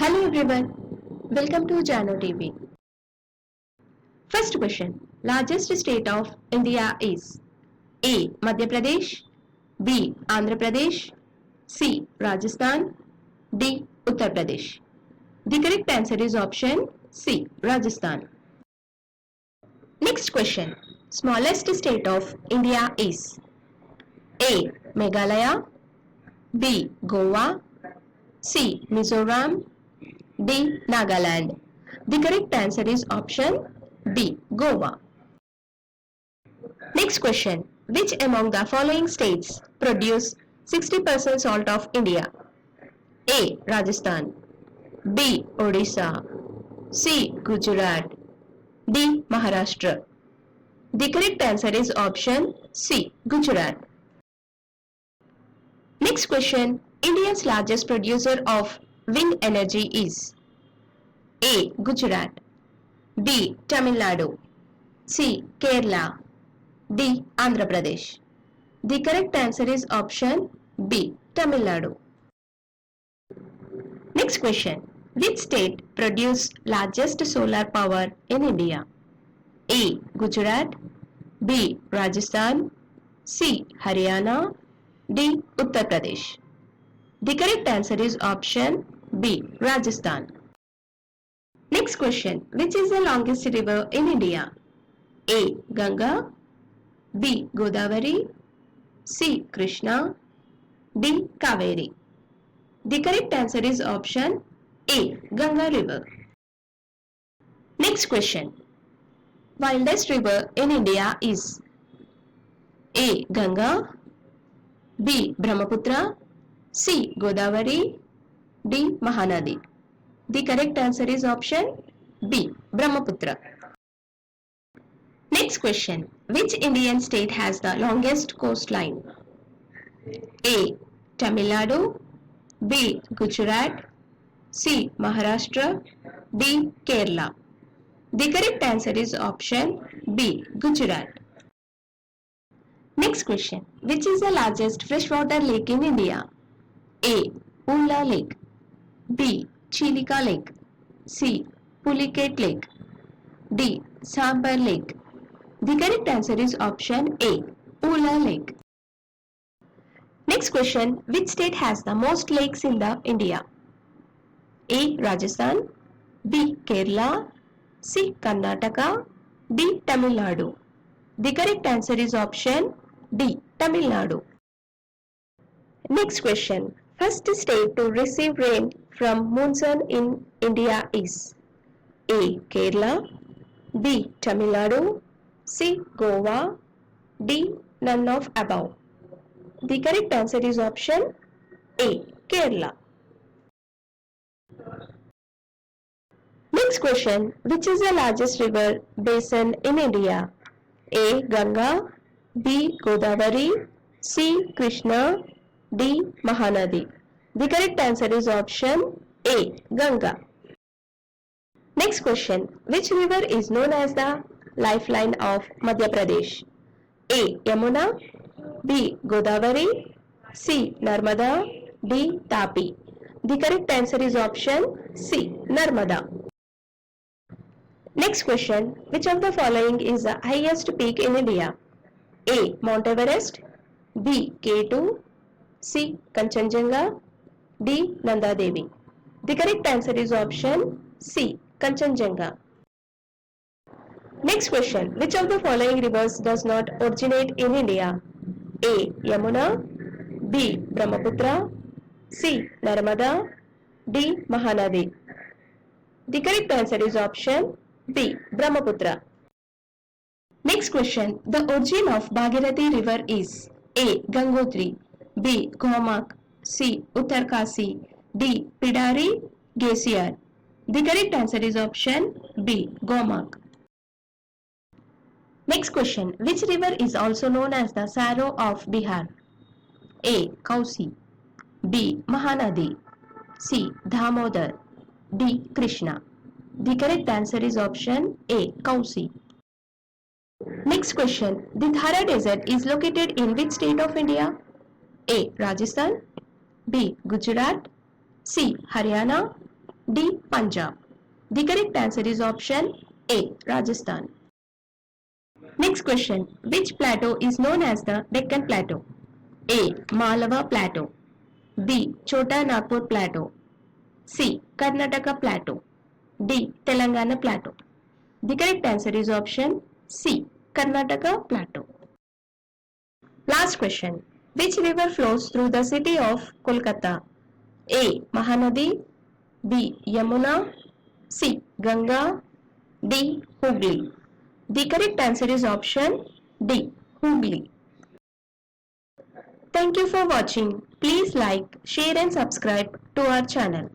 Hello everyone, welcome to Jano TV. First question, largest state of India is A. Madhya Pradesh, B. Andhra Pradesh, C. Rajasthan, D. Uttar Pradesh. The correct answer is option C. Rajasthan. Next question, smallest state of India is A. Meghalaya, B. Goa, C. Mizoram, D. Nagaland. The correct answer is option D. Goa. Next question. Which among the following states produce 60% salt of India? A. Rajasthan, B. Odisha, C. Gujarat, D. Maharashtra. The correct answer is option C. Gujarat. Next question. India's largest producer of wind energy is A. Gujarat, B. Tamil Nadu, C. Kerala, D. Andhra Pradesh. The correct answer is option B. Tamil Nadu. Next question. Which state produced largest solar power in India? A. Gujarat, B. Rajasthan, C. Haryana, D. Uttar Pradesh. The correct answer is option B. Rajasthan. Next question. Which is the longest river in India? A. Ganga, B. Godavari, C. Krishna, D. Kaveri. The correct answer is option A. Ganga river. Next question. Wildest river in India is A. Ganga, B. Brahmaputra, C. Godavari, D. Mahanadi. The correct answer is option B. Brahmaputra. Next question. Which Indian state has the longest coastline? A. Tamil Nadu, B. Gujarat, C. Maharashtra, D. Kerala. The correct answer is option B. Gujarat. Next question. Which is the largest freshwater lake in India? A. Ulla Lake, B. Chilika Lake, C. Pulicat Lake, D. Sambar Lake. The correct answer is option A. Ulla Lake. Next question. Which state has the most lakes in the India? A. Rajasthan, B. Kerala, C. Karnataka, D. Tamil Nadu. The correct answer is option D. Tamil Nadu. Next question. First state to receive rain from monsoon in India is A. Kerala, B. Tamil Nadu, C. Goa, D. None of above. The correct answer is option A. Kerala. Next question. Which is the largest river basin in India? A. Ganga, B. Godavari, C. Krishna, D. Mahanadi. The correct answer is option A. Ganga. Next question. Which river is known as the lifeline of Madhya Pradesh? A. Yamuna, B. Godavari, C. Narmada, D. Tapi. The correct answer is option C. Narmada. Next question. Which of the following is the highest peak in India? A. Mount Everest, B. K2, C. Kanchenjunga, D. Nanda Devi. The correct answer is option C. Kanchenjunga. Next question. Which of the following rivers does not originate in India? A. Yamuna, B. Brahmaputra, C. Narmada, D. Mahanadi. The correct answer is option B. Brahmaputra. Next question. The origin of Bhagirathi river is A. Gangotri, B. Gomak, C. Uttarkasi, D. Pidari Glacier. The correct answer is option B. Gomak. Next question. Which river is also known as the Sorrow of Bihar? A. Kausi, B. Mahanadi, C. Damodar, D. Krishna. The correct answer is option A. Kausi. Next question. The Thara Desert is located in which state of India? A. Rajasthan, B. Gujarat, C. Haryana, D. Punjab. The correct answer is option A. Rajasthan. Next question. Which plateau is known as the Deccan Plateau? A. Malava Plateau. B. Chota Nagpur Plateau. C. Karnataka Plateau. D. Telangana Plateau. The correct answer is option C. Karnataka Plateau. Last question. Which river flows through the city of Kolkata? A. Mahanadi. B. Yamuna. C. Ganga. D. Hooghly. The correct answer is option D. Hooghly. Thank you for watching. Please like, share and subscribe to our channel.